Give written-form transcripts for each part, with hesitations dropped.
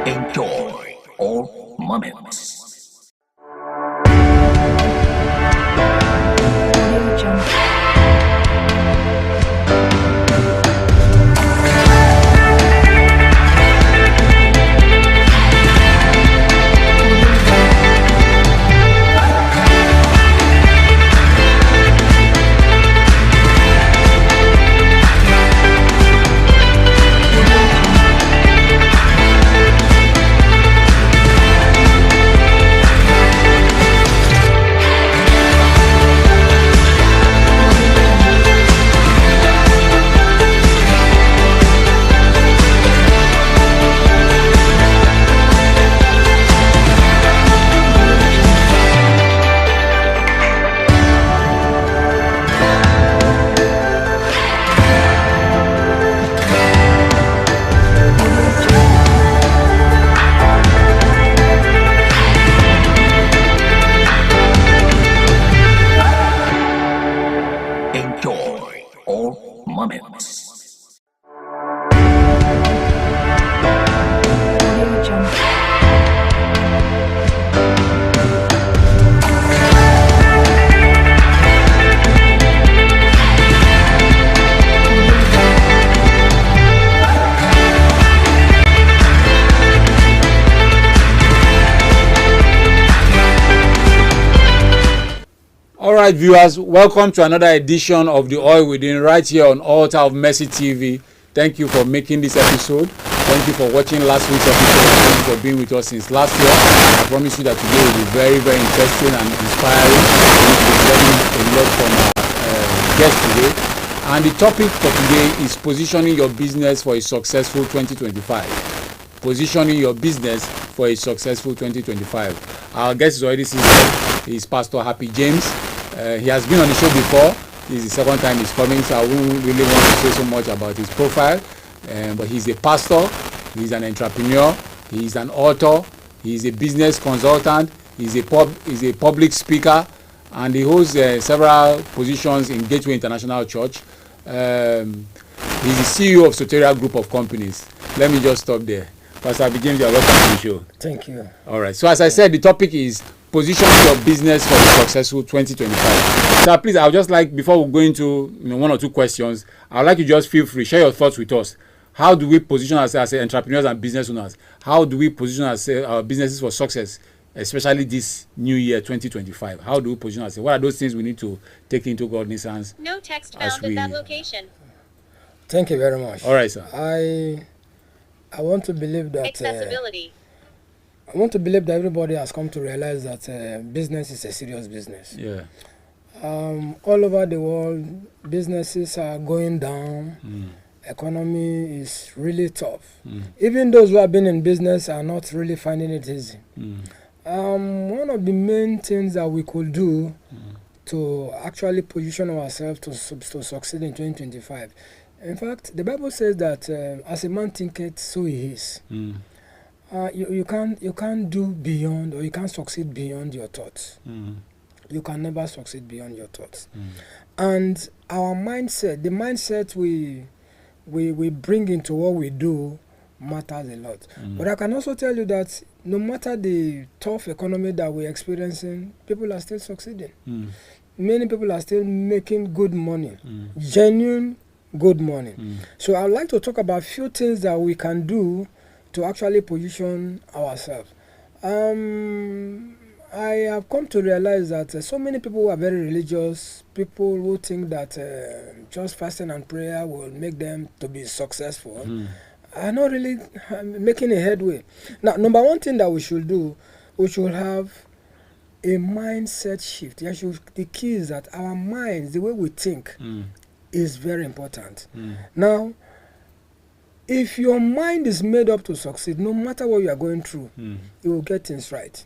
Enjoy all moments. Enjoy all moments. All right, viewers, welcome to another edition of The Oil Within right here on Altar of Mercy TV. Thank you for making this episode. Thank you for watching last week's episode. Thank you for being with us since last year. I promise you that today will be very, very interesting and inspiring. We'll be learning a lot from our guest today. And the topic for today is positioning your business for a successful 2025. Positioning your business for a successful 2025. Our guest is already seated. He is Pastor Happy James. He has been on the show before. This is the second time he's coming, so I wouldn't really want to say so much about his profile. But he's a pastor, he's an entrepreneur, he's an author, he's a business consultant, he's a public speaker, and he holds several positions in Gateway International Church. He's the CEO of Soteria Group of Companies. Let me just stop there. Pastor Happy James, you're welcome to the show. Thank you. All right. So as I said, the topic is positioning your business for a successful 2025. So please, I'll just like, before we go into one or two questions, I'd like you just feel free, share your thoughts with us. How do we position ourselves as entrepreneurs and business owners? How do we position our businesses for success, especially this new year 2025? How do we position ourselves? What are those things we need to take into God's hands? No text found at that location. Thank you very much. All right, sir. I want to believe that Accessibility. I want to believe that everybody has come to realize that business is a serious business. Yeah. All over the world, businesses are going down. Economy is really tough. Even those who have been in business are not really finding it easy. One of the main things that we could do to actually position ourselves to succeed in 2025. In fact, the Bible says that as a man thinketh, so he is. You can't do beyond, or you can't succeed beyond your thoughts. You can never succeed beyond your thoughts. And our mindset, the mindset we bring into what we do, matters a lot. But I can also tell you that no matter the tough economy that we're experiencing, people are still succeeding. Many people are still making good money, genuine good money. So I'd like to talk about a few things that we can do to actually position ourselves. I have come to realize that so many people who are very religious, people who think that just fasting and prayer will make them to be successful, are not really making a headway. Now, number one thing that we should do, we should have a mindset shift. The key is that our minds, the way we think, is very important. Now, if your mind is made up to succeed, no matter what you are going through, you will get things right.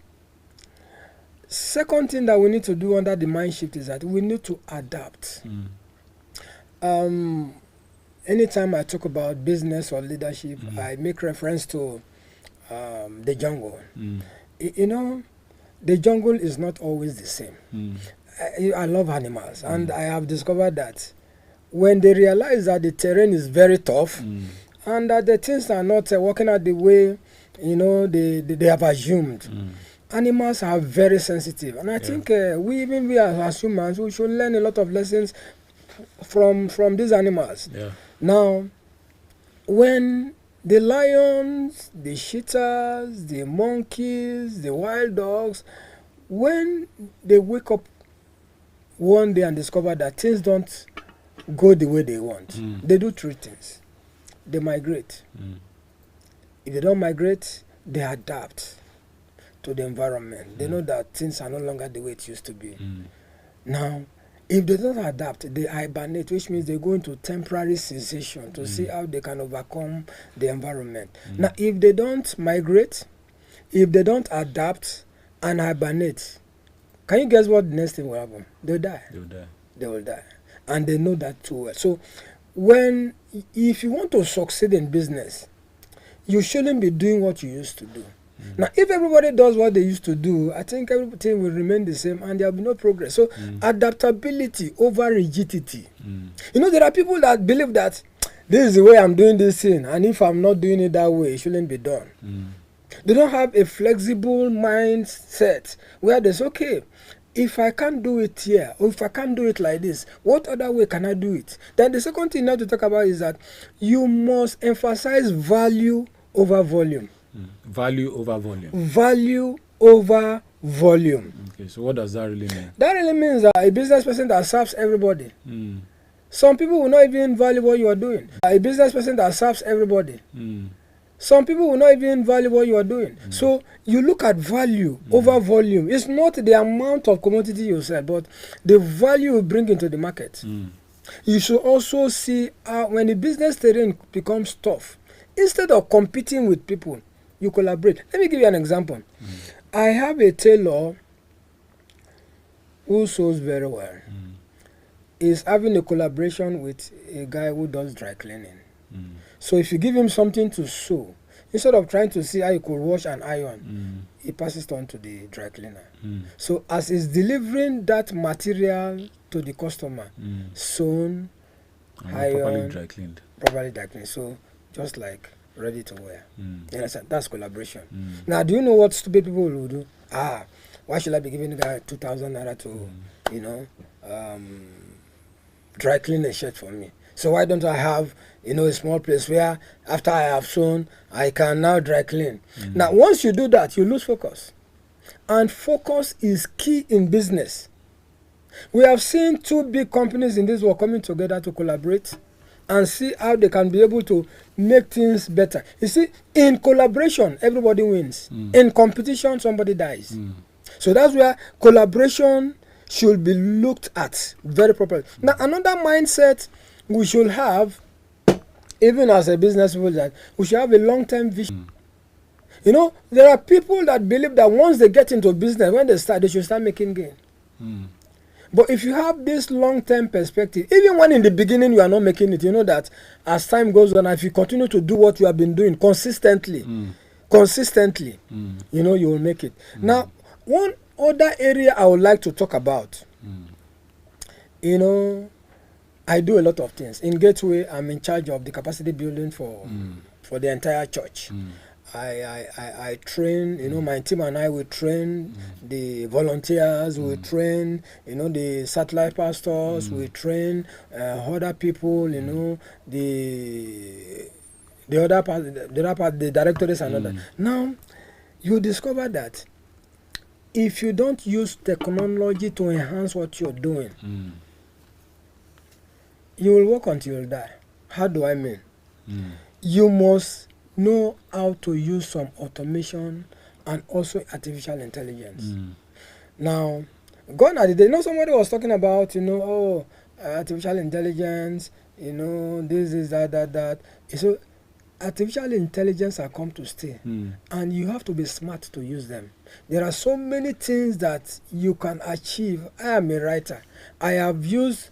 Second thing that we need to do under the mind shift is that we need to adapt. Anytime I talk about business or leadership, I make reference to the jungle. The jungle is not always the same. I love animals, and I have discovered that when they realize that the terrain is very tough and that the things are not working out the way they have assumed. Animals are very sensitive, and I think we as humans, we should learn a lot of lessons from these animals. Now, when the lions, the cheetahs, the monkeys, the wild dogs, when they wake up one day and discover that things don't go the way they want, they do three things. They migrate. If they don't migrate, they adapt to the environment. They know that things are no longer the way it used to be. Now, if they don't adapt, they hibernate, which means they go into temporary cessation to see how they can overcome the environment. Now, if they don't migrate, if they don't adapt and hibernate, can you guess what the next thing will happen? They'll die. They will die. And they know that too well. So, if you want to succeed in business, you shouldn't be doing what you used to do. Now, if everybody does what they used to do, I think everything will remain the same and there will be no progress. So, adaptability over rigidity. There are people that believe that this is the way I'm doing this thing, and if I'm not doing it that way, it shouldn't be done. They don't have a flexible mindset where they say, okay, if I can't do it here, or if I can't do it like this, what other way can I do it? Then the second thing you have to talk about is that you must emphasize value over volume. Value over volume. Value over volume. Okay, so what does that really mean? That really means that a business person that serves everybody. Some people will not even value what you are doing. A business person that serves everybody. Some people will not even value what you are doing. So you look at value over volume. It's not the amount of commodity you sell, but the value you bring into the market. You should also see when the business terrain becomes tough, instead of competing with people, you collaborate. Let me give you an example. I have a tailor who sews very well. He's having a collaboration with a guy who does dry cleaning. So if you give him something to sew, instead of trying to see how he could wash and iron, he passes it on to the dry cleaner. So as he's delivering that material to the customer, sewn, ironed, properly dry cleaned. So just like ready to wear. You understand? That's collaboration. Now, do you know what stupid people will do? Why should I be giving the guy 2,000 naira to, dry clean a shirt for me? So why don't I have, a small place where after I have sewn, I can now dry clean? Now, once you do that, you lose focus. And focus is key in business. We have seen two big companies in this world coming together to collaborate and see how they can be able to make things better. You see, in collaboration, everybody wins. In competition, somebody dies. So that's where collaboration should be looked at very properly. Now, another mindset we should have, even as a business people, that we should have a long-term vision. There are people that believe that once they get into business, when they start, they should start making gain. But if you have this long-term perspective, even when in the beginning you are not making it, you know that as time goes on, if you continue to do what you have been doing consistently, you will make it. Now, one other area I would like to talk about, I do a lot of things. In Gateway, I'm in charge of the capacity building for the entire church. I train, my team and I will train the volunteers, we train, the satellite pastors, we train other people, the other part, the directors and other. Now, you discover that if you don't use technology to enhance what you're doing, you will work until you die. How do I mean? You must know how to use some automation and also artificial intelligence. Now, gone are the days. Somebody was talking about, artificial intelligence, this is that. So, artificial intelligence have come to stay, and you have to be smart to use them. There are so many things that you can achieve. I am a writer. I have used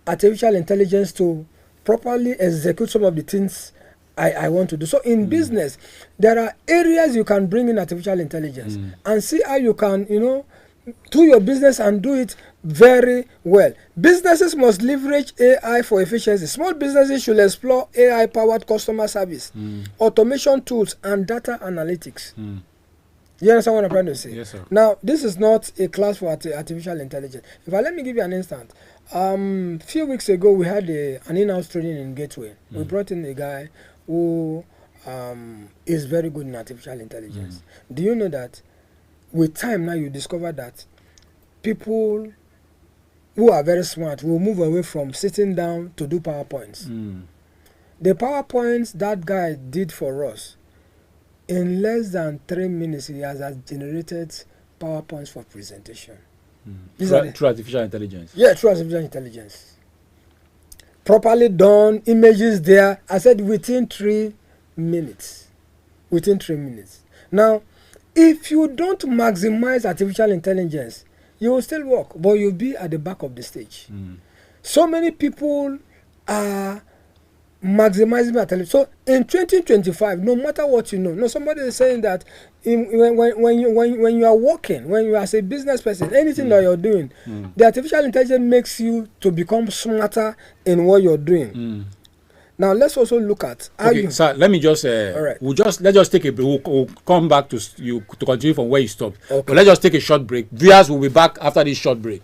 artificial intelligence to properly execute some of the things I want to do. So in business, there are areas you can bring in artificial intelligence and see how you can, do your business and do it very well. Businesses must leverage AI for efficiency. Small businesses should explore AI-powered customer service, automation tools, and data analytics. You understand what I'm trying to say? Yes, sir. Now, this is not a class for artificial intelligence. Let me give you an instance. Few weeks ago, we had an in-house training in Gateway. We brought in a guy who is very good in artificial intelligence. Do you know that with time now you discover that people who are very smart will move away from sitting down to do PowerPoints. The PowerPoints that guy did for us, in less than 3 minutes, he has generated PowerPoints for presentation. Through artificial intelligence. Yeah, through artificial intelligence. Properly done, images there. I said within 3 minutes. Within 3 minutes. Now, if you don't maximize artificial intelligence, you will still work, but you'll be at the back of the stage. So many people are maximizing intelligence. So in 2025, no matter what you know, somebody is saying that when you are working, when you are as a business person, anything that you're doing, the artificial intelligence makes you to become smarter in what you're doing. Now let's also look at how okay, sir. Let me just all right. let's just take a break. We'll come back to you to continue from where you stopped. Okay. But let's just take a short break. Viewers will be back after this short break.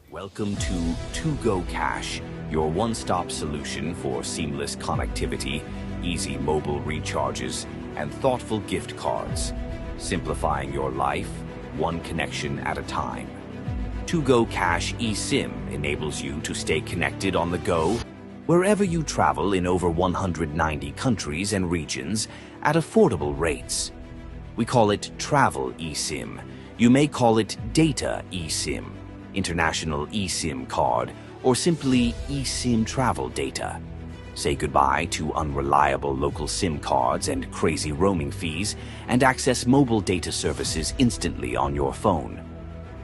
Welcome to Go Cash, your one-stop solution for seamless connectivity, easy mobile recharges, and thoughtful gift cards, simplifying your life one connection at a time. Go Cash eSIM enables you to stay connected on the go wherever you travel in over 190 countries and regions at affordable rates. We call it Travel eSIM. You may call it Data eSIM, International eSIM card, or simply eSIM travel data. Say goodbye to unreliable local SIM cards and crazy roaming fees, and access mobile data services instantly on your phone.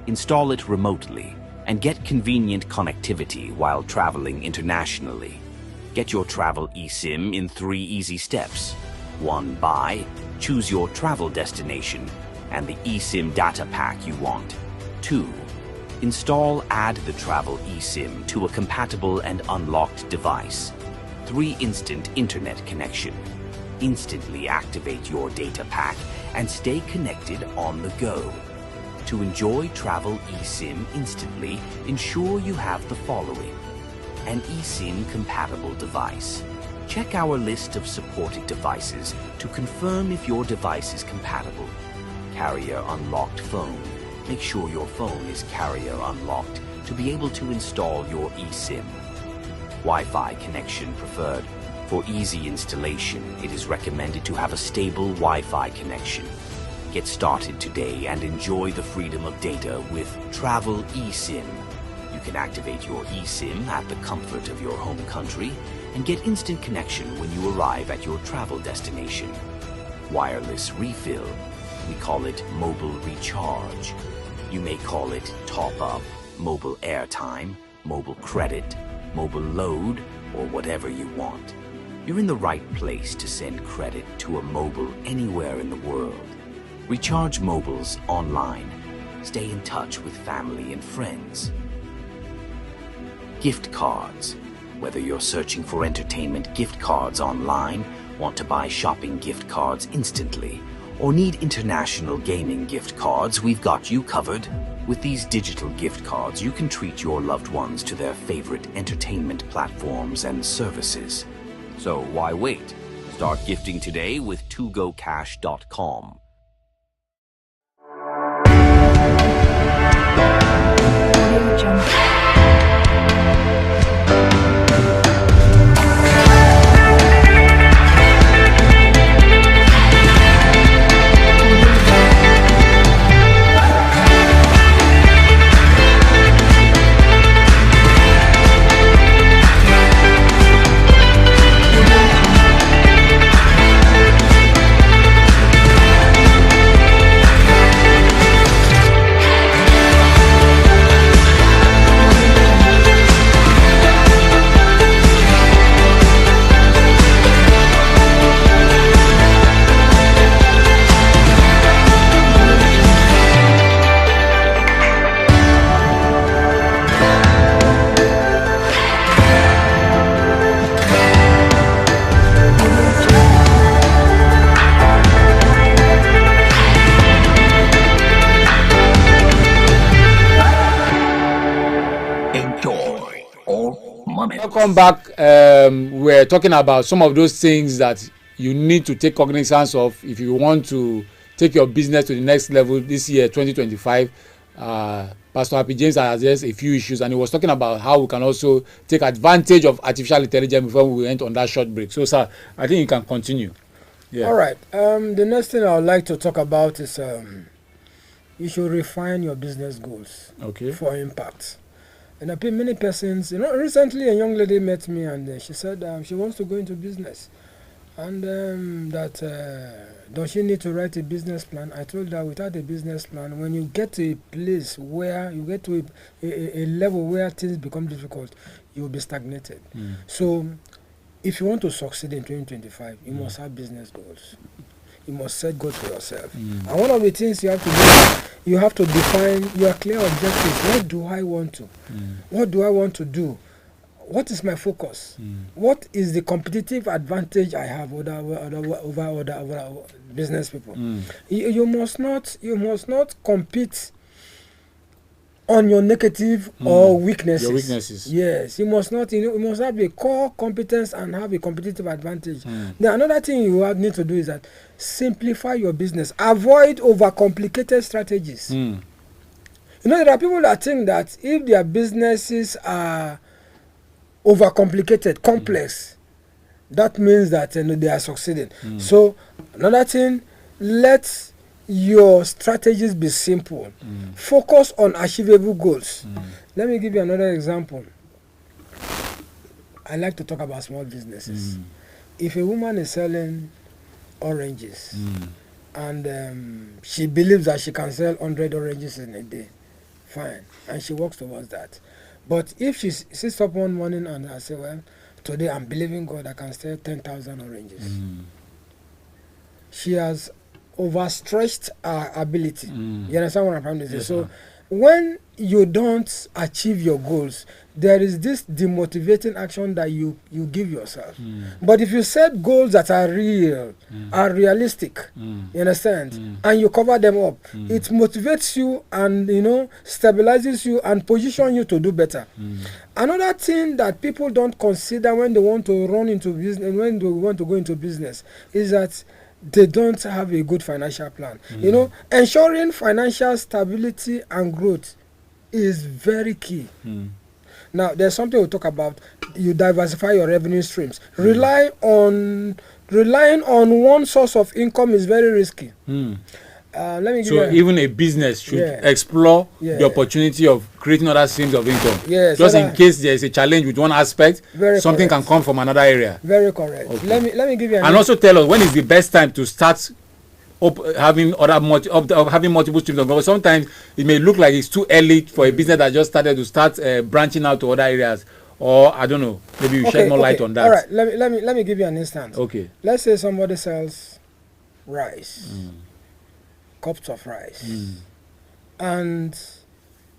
Install it remotely and get convenient connectivity while traveling internationally. Get your travel eSIM in 3 easy steps. 1. Buy, choose your travel destination and the eSIM data pack you want. 2. Install, add the travel eSIM to a compatible and unlocked device. 3. Instant internet connection. Instantly activate your data pack and stay connected on the go. To enjoy travel eSIM instantly, ensure you have the following: an eSIM compatible device. Check our list of supported devices to confirm if your device is compatible. Carrier unlocked phone. Make sure your phone is carrier unlocked to be able to install your eSIM. Wi-Fi connection preferred. For easy installation, it is recommended to have a stable Wi-Fi connection. Get started today and enjoy the freedom of data with Travel eSIM. You can activate your eSIM at the comfort of your home country and get instant connection when you arrive at your travel destination. Wireless refill. We call it mobile recharge. You may call it top up, mobile airtime, mobile credit, mobile load, or whatever you want. You're in the right place to send credit to a mobile anywhere in the world. Recharge mobiles online. Stay in touch with family and friends. Gift cards. Whether you're searching for entertainment gift cards online, want to buy shopping gift cards instantly, or need international gaming gift cards, we've got you covered. With these digital gift cards, you can treat your loved ones to their favorite entertainment platforms and services. So why wait? Start gifting today with togocash.com. welcome back. We're talking about some of those things that you need to take cognizance of if you want to take your business to the next level this year, 2025. Pastor Happy James has addressed a few issues, and he was talking about how we can also take advantage of artificial intelligence before we went on that short break. So, sir, I think you can continue. Yeah. All right. The next thing I would like to talk about is you should refine your business goals for impact. And many persons, recently a young lady met me and she said she wants to go into business. And does she need to write a business plan? I told her without a business plan, when you get to a place where you get to a level where things become difficult, you will be stagnated. So if you want to succeed in 2025, you must have business goals. You must set goals for yourself. And one of the things you have to do, you have to define your clear objectives. What do I want to? What do I want to do? What is my focus? What is the competitive advantage I have over business people? You must not compete on your negative or weaknesses. Your weaknesses. Yes, you must not. You must have a core competence and have a competitive advantage. Now, another thing you need to do is that simplify your business. Avoid overcomplicated strategies. There are people that think that if their businesses are overcomplicated, complex, that means that they are succeeding. So another thing, let your strategies be simple. Focus on achievable goals. Let me give you another example. I like to talk about small businesses. If a woman is selling oranges and she believes that she can sell 100 oranges in a day, fine, and she works towards that. But if she sits up one morning and I say, well, today I'm believing God I can sell 10,000 oranges, she has overstretched her ability. You understand what I'm trying to say? So when you don't achieve your goals, there is this demotivating action that you give yourself. But if you set goals that are real, are realistic, you understand, and you cover them up, it motivates you and stabilizes you and positions you to do better. Another thing that people don't consider when they want to run into business, when they want to go into business, is that they don't have a good financial plan. Ensuring financial stability and growth is very key. Now, there's something we'll talk about. You diversify your revenue streams. Relying on one source of income is very risky. Let me give you even a business should explore the opportunity of creating other streams of income. Just in case there is a challenge with one aspect, something can come from another area. Very correct. Let me give you and also tell us when is the best time to start having multiple streams of income. Sometimes it may look like it's too early for a business that just started to start branching out to other areas. Or I don't know, maybe you shed more light on that. All right, let me give you an instance. Okay. Let's say somebody sells rice. Cups of rice, and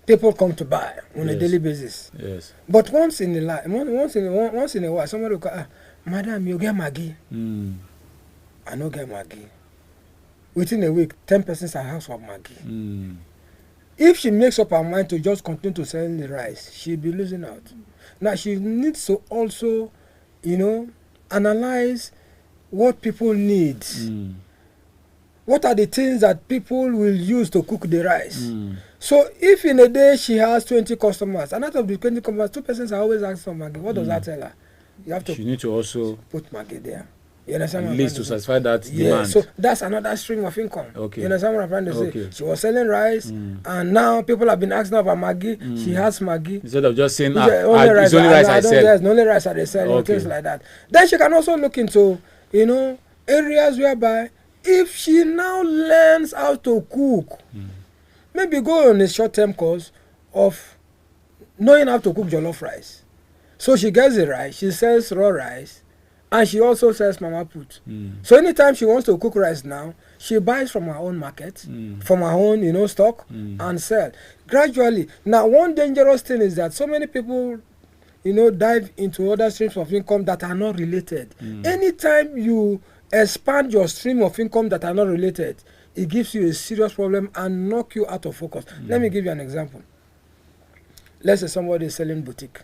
people come to buy on a daily basis. Yes. But once in a while, somebody will go, Madam, you get Maggi. I no get Maggi. Within a week, 10 persons are house of Maggi. If she makes up her mind to just continue to sell the rice, she'll be losing out. Now she needs to also, analyze what people need. What are the things that people will use to cook the rice? So if in a day she has 20 customers, and out of the 20 customers, 2 persons are always asking for Maggi, what does that tell her? You have to she need to also put Maggi there. You understand at least to satisfy that demand. So that's another stream of income. Okay. You understand what I'm trying to say? She was selling rice, and now people have been asking about Maggi. She has Maggi. Instead of just saying, it's only rice I sell. There's only rice that they sell, things like that. Then she can also look into, areas whereby if she now learns how to cook, maybe go on a short-term course of knowing how to cook jollof rice. So she gets the rice, she sells raw rice, and she also sells mama put. So anytime she wants to cook rice now, she buys from her own market, from her own, stock, and sell. Gradually. Now, one dangerous thing is that so many people, dive into other streams of income that are not related. Anytime you expand your stream of income that are not related, it gives you a serious problem and knock you out of focus. Let me give you an example. Let's say somebody is selling boutique.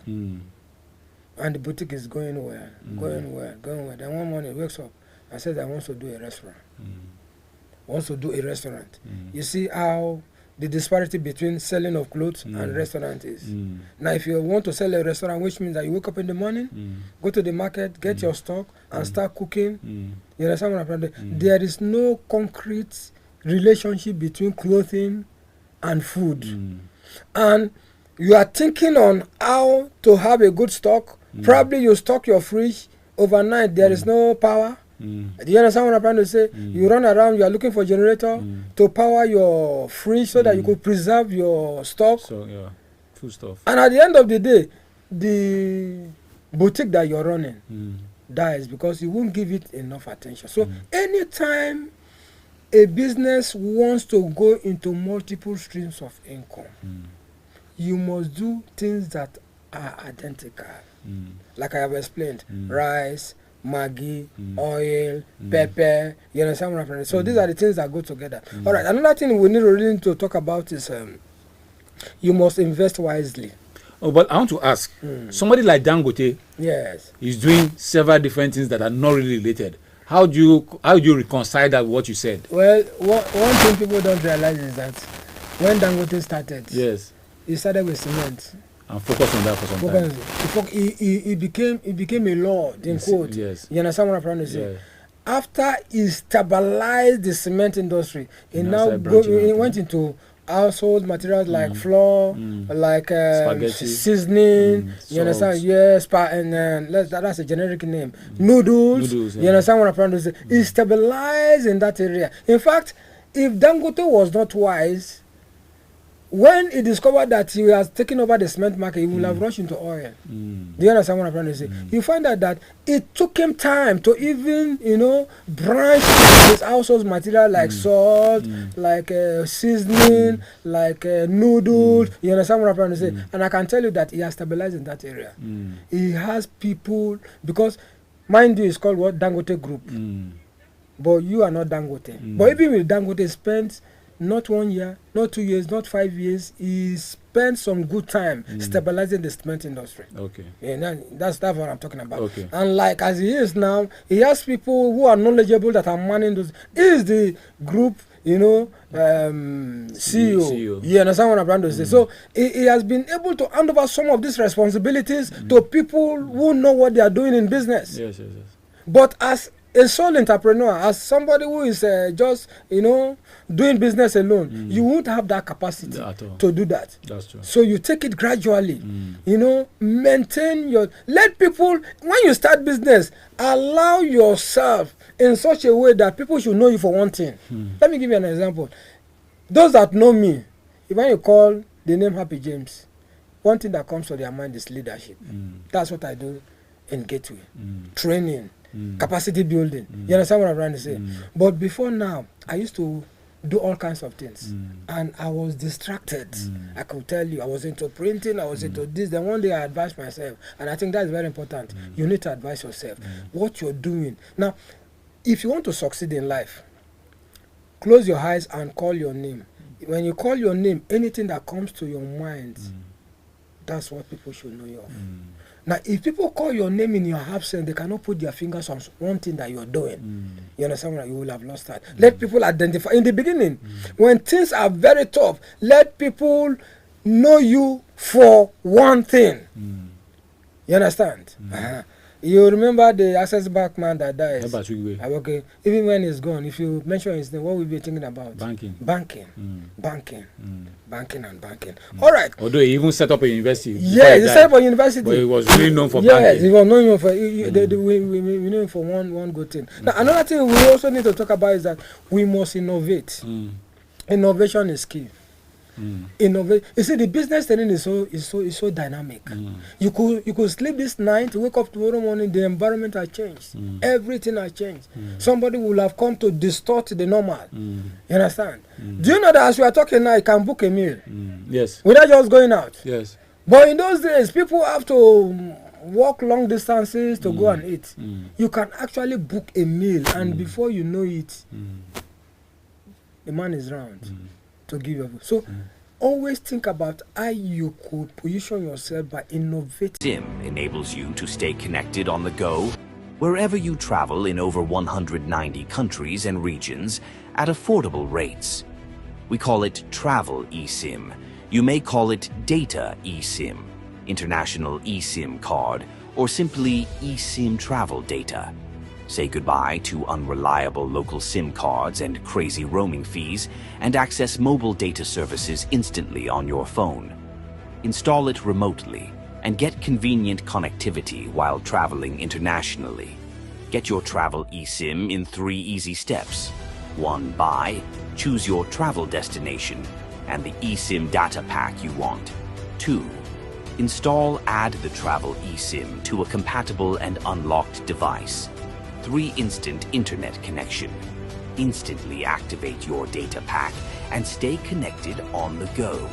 and the boutique is going well, going well, going well. Then one morning he wakes up and says, I want to do a restaurant. Wants to do a restaurant. You see how the disparity between selling of clothes and restaurant is. Now, if you want to sell a restaurant, which means that you wake up in the morning, go to the market, get your stock, and start cooking. You understand what I'm trying to say? There is no concrete relationship between clothing and food. And you are thinking on how to have a good stock. Probably you stock your fridge overnight. There is no power. Do you understand what I'm trying to say? You run around, you are looking for a generator to power your fridge so that you could preserve your stock. So, yeah, food stuff. And at the end of the day, the boutique that you're running dies because you won't give it enough attention. So anytime a business wants to go into multiple streams of income, you must do things that are identical. Like I have explained, rice, Maggi, oil, pepper, you understand what I'm saying? So these are the things that go together. All right, another thing we need really to talk about is you must invest wisely. Oh, but I want to ask, somebody like Dangote is doing several different things that are not really related. How do you reconcile that with what you said? Well, one thing people don't realize is that when Dangote started, he started with cement. And focus on that for some time. It became a law, in quote. Yes. You understand what I'm trying to say? Yeah. After he stabilized the cement industry, he went into household materials like flour, like seasoning. You understand? Yes, and that's a generic name. Noodles. You understand what I'm trying to say? He stabilized in that area. In fact, if Dangote was not wise, when he discovered that he was taking over the cement market, he would have rushed into oil. Do you understand what I'm trying to say? You find out that it took him time to even, branch his household material like salt, like seasoning, like noodles. You understand what I'm trying to say? And I can tell you that he has stabilized in that area. He has people, because mind you, it's called what? Dangote Group. But you are not Dangote. But even with Dangote, spent not 1 year, not 2 years, not 5 years. He spent some good time stabilizing the cement industry. Okay. Yeah, that's what I'm talking about. Okay. And like as he is now, he has people who are knowledgeable that are manning those. He is the group, CEO. You understand what I'm trying to say? So he has been able to hand over some of these responsibilities to people who know what they are doing in business. Yes. But as a sole entrepreneur, as somebody who is just, doing business alone, you won't have that capacity to do that. That's true. So you take it gradually, maintain let people, when you start business, allow yourself in such a way that people should know you for one thing. Let me give you an example. Those that know me, when you call the name Happy James, one thing that comes to their mind is leadership. That's what I do in Gateway. Training. Capacity building. You understand what I'm trying to say? But before now, I used to do all kinds of things, and I was distracted. I could tell you, I was into printing, I was into this. Then one day I advised myself, and I think that's very important. You need to advise yourself what you're doing. Now, if you want to succeed in life, close your eyes and call your name. When you call your name, anything that comes to your mind, that's what people should know you of. Now, if people call your name in your absence, they cannot put their fingers on one thing that you're doing. You understand what? You will have lost that. Let people identify. In the beginning, when things are very tough, let people know you for one thing. You understand? You remember the Access Bank man that died? Okay. Even when he's gone, if you mention his name, what will you be thinking about? Banking. All right. Although he even set up a university. Yeah, he set up a university. But he was really known for banking. Yes, he was known for. We know him for one good thing. Now, another thing we also need to talk about is that we must innovate. Innovation is key. Innovate. You see, the business training is so dynamic. You could sleep this night, wake up tomorrow morning, the environment has changed. Everything has changed. Somebody will have come to distort the normal. You understand? Do you know that as we are talking now, you can book a meal? Yes. Without just going out. Yes. But in those days, people have to walk long distances to go and eat. You can actually book a meal, and before you know it, the man is round to give you. So always think about how you could position yourself by innovating. SIM enables you to stay connected on the go wherever you travel in over 190 countries and regions at affordable rates. We call it Travel eSIM. You may call it Data eSIM, International eSIM card, or simply eSIM travel data. Say goodbye to unreliable local SIM cards and crazy roaming fees, and access mobile data services instantly on your phone. Install it remotely and get convenient connectivity while traveling internationally. Get your Travel eSIM in 3 easy steps. 1. Buy, choose your travel destination and the eSIM data pack you want. 2. Install, add the Travel eSIM to a compatible and unlocked device. 3. Instant internet connection. Instantly activate your data pack and stay connected on the go.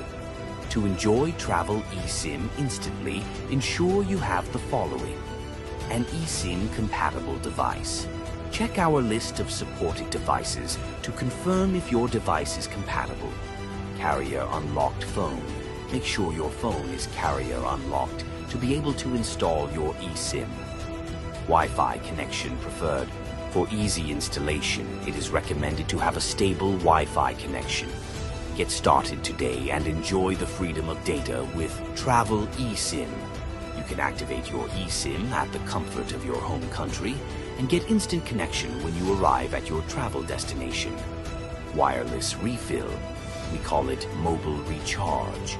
To enjoy Travel eSIM instantly, ensure you have the following: an eSIM compatible device. Check our list of supported devices to confirm if your device is compatible. Carrier unlocked phone. Make sure your phone is carrier unlocked to be able to install your eSIM. Wi-Fi connection preferred. For easy installation, it is recommended to have a stable Wi-Fi connection. Get started today and enjoy the freedom of data with Travel eSIM. You can activate your eSIM at the comfort of your home country and get instant connection when you arrive at your travel destination. Wireless refill. We call it mobile recharge.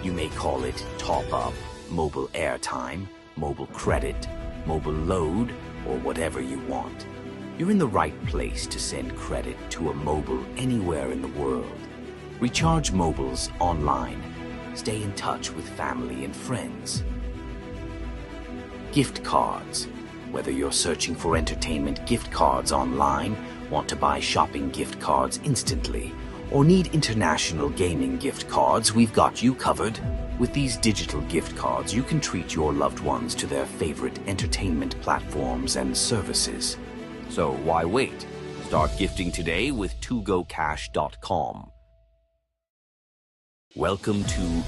You may call it top-up, mobile airtime, mobile credit, mobile load, or whatever you want. You're in the right place to send credit to a mobile anywhere in the world. Recharge mobiles online. Stay in touch with family and friends. Gift cards. Whether you're searching for entertainment gift cards online, want to buy shopping gift cards instantly, or need international gaming gift cards, we've got you covered. With these digital gift cards, you can treat your loved ones to their favorite entertainment platforms and services. So why wait? Start gifting today with togocash.com. Welcome to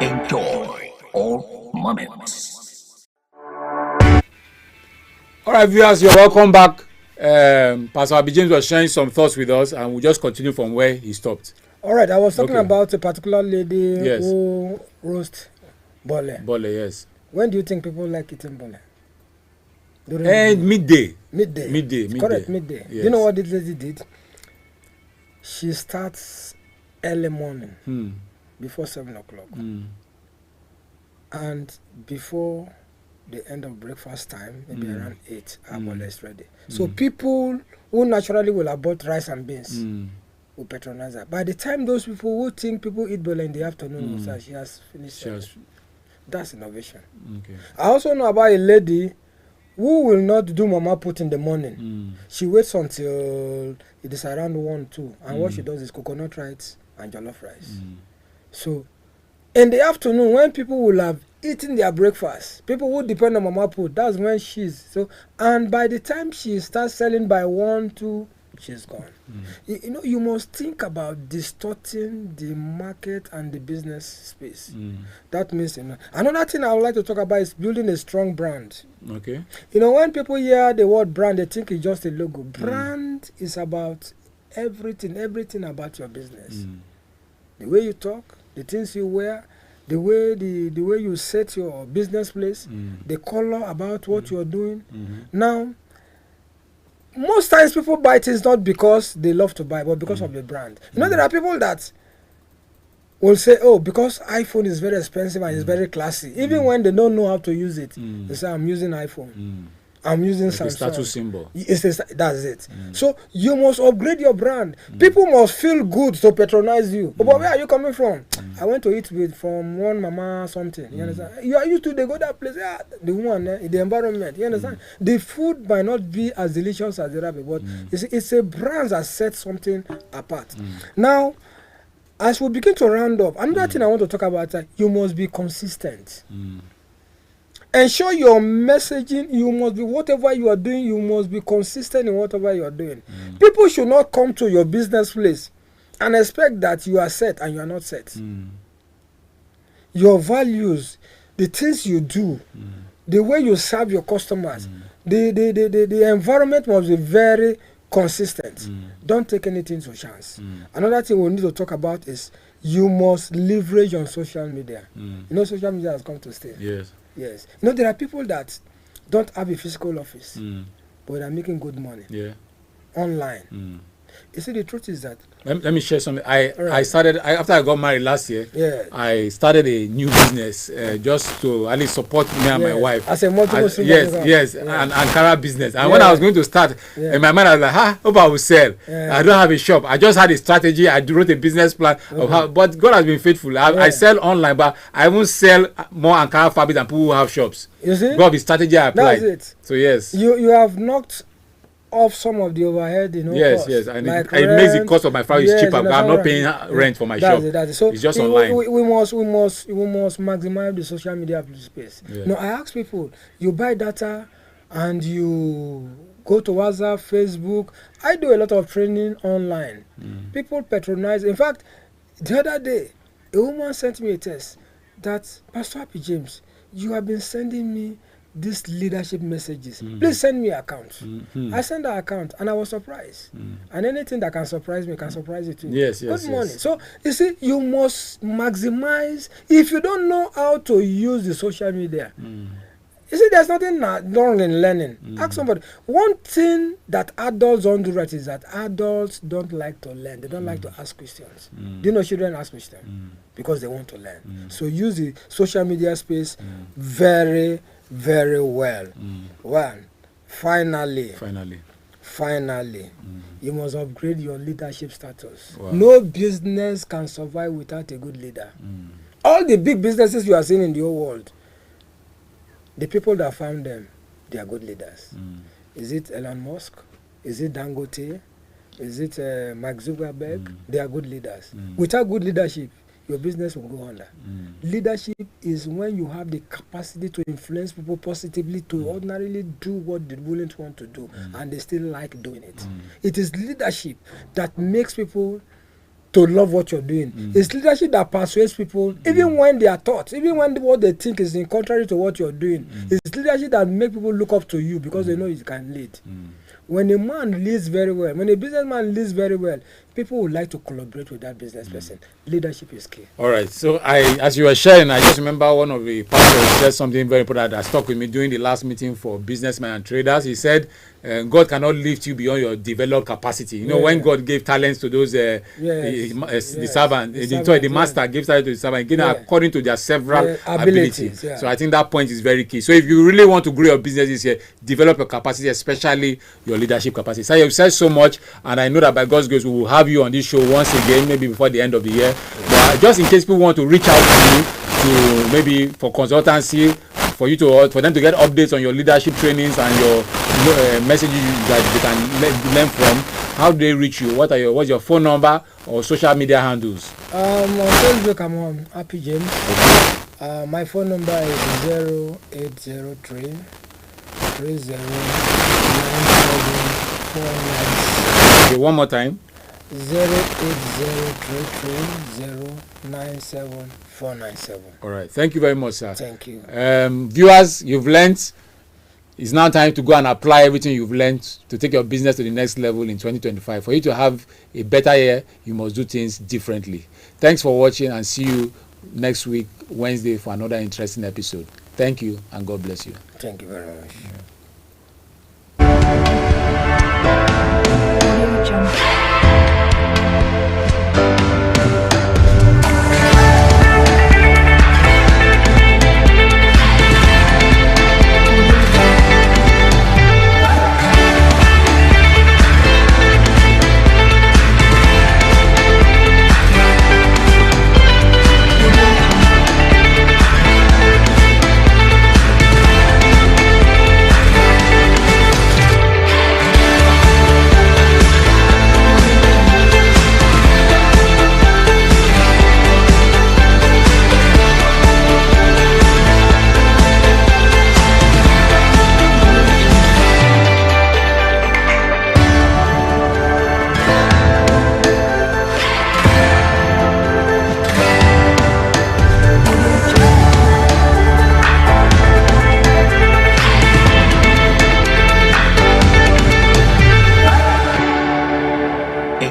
Enjoy all moments. All right, viewers, you're welcome back. Pastor Abi James was sharing some thoughts with us, and we'll just continue from where he stopped. All right, I was talking Okay. about a particular lady Yes. who roast bole. Bole, yes. When do you think people like eating bole? During And the midday. midday. Midday, It's midday. correct, midday. Yes. You know what this lady did? She starts early morning, before 7 o'clock. And before the end of breakfast time, maybe around 8, our bole is ready. So people who naturally will have bought rice and beans will patronize her. By the time those people who think people eat bole in the afternoon will say she has finished. She has- That's innovation. Okay. I also know about a lady who will not do mama put in the morning. She waits until it is around 1, 2, and what she does is coconut rice and jollof rice. So in the afternoon, when people will have eaten their breakfast, people who depend on mama put, that's when she's so. And by the time she starts selling by 1, 2, she's gone. You know, you must think about distorting the market and the business space. That means, you know, another thing I would like to talk about is building a strong brand. Okay. You know, when people hear the word brand, they think it's just a logo. Brand is about everything about your business. The way you talk, the things you wear, the way you set your business place, the color about what you're doing. Now, most times people buy things not because they love to buy, but because of the brand. You know, there are people that will say, oh, because iPhone is very expensive and it's very classy. Even when they don't know how to use it, they say, I'm using iPhone. I'm using Samsung. It's a status symbol. That's it. So you must upgrade your brand. People must feel good to patronize you. But where are you coming from? I went to eat from one mama something. You understand? You are used to they go that place. Yeah, the one, the environment. You understand? The food might not be as delicious as the other, but it's a brand that sets something apart. Now, as we begin to round up, another thing I want to talk about is you must be consistent. Ensure your messaging, you must be, whatever you are doing, you must be consistent in whatever you are doing. People should not come to your business place and expect that you are set and you are not set. Your values, the things you do, the way you serve your customers, the environment must be very consistent. Don't take anything to chance. Another thing we need to talk about is you must leverage on social media. You know, social media has come to stay. Yes. You know, there are people that don't have a physical office, but they're making good money online. You see, the truth is that... Let me share something. I started, after I got married last year, I started a new business just to at least support me and my wife. As a multiple and Ankara business. And when I was going to start, in my mind I was like, hope I will sell. I don't have a shop. I just had a strategy. I wrote a business plan of how, but God has been faithful. I sell online, but I won't sell more Ankara fabric than people who have shops. You see? God, the strategy I applied. That's it. So yes. You have knocked off some of the overhead, costs. And like it makes the cost of my fabric cheaper. I'm not paying rent for my shop. That's it. So it's just online. We must maximize the social media space. I ask people, you buy data and you go to WhatsApp, Facebook. I do a lot of training online. People patronize. In fact, the other day, a woman sent me a text that, Pastor Happy James, you have been sending me these leadership messages. Please send me account. I sent her account and I was surprised. And anything that can surprise me can surprise you too. Good morning. So you see, you must maximize. If you don't know how to use the social media, you see, there's nothing wrong in learning. Ask somebody. One thing that adults don't do right is that adults don't like to learn. They don't like to ask questions. Do you know children ask questions? Because they want to learn. So use the social media space very, very well. One, finally, you must upgrade your leadership status. No business can survive without a good leader. All the big businesses you are seeing in the whole world, the people that found them, they are good leaders. Is it Elon Musk? Is it Dangote? Is it Mark Zuckerberg? They are good leaders. Without good leadership, your business will go under. Leadership is when you have the capacity to influence people positively to ordinarily do what they wouldn't want to do, and they still like doing it. It is leadership that makes people to love what you're doing. It's leadership that persuades people, even when they are taught, even when what they think is in contrary to what you're doing. It's leadership that makes people look up to you because they know you can lead. When a man leads very well, when a businessman leads very well, people would like to collaborate with that business person. Leadership is key. All right. So as you were sharing, I just remember one of the pastors said something very important that stuck with me during the last meeting for businessmen and traders. He said, God cannot lift you beyond your developed capacity. You know, when God gave talents to those, the servant, the master gave talent to the servant, according to their several abilities. So I think that point is very key. So if you really want to grow your business this year, develop your capacity, especially your leadership capacity. So you've said so much, and I know that by God's grace, we will have you on this show once again, maybe before the end of the year. But just in case people want to reach out to you, to maybe for consultancy, for them to get updates on your leadership trainings and your messages that they can learn from, how do they reach you? What's your phone number or social media handles? On Facebook, I'm on Happy James. My phone number is 0803 30 9749. Okay, one more time. 08033097497. All right. Thank you very much, sir. Thank you. Viewers, you've learned. It's now time to go and apply everything you've learned to take your business to the next level in 2025. For you to have a better year, you must do things differently. Thanks for watching, and see you next week, Wednesday, for another interesting episode. Thank you, and God bless you. Thank you very much. Audio Jungle.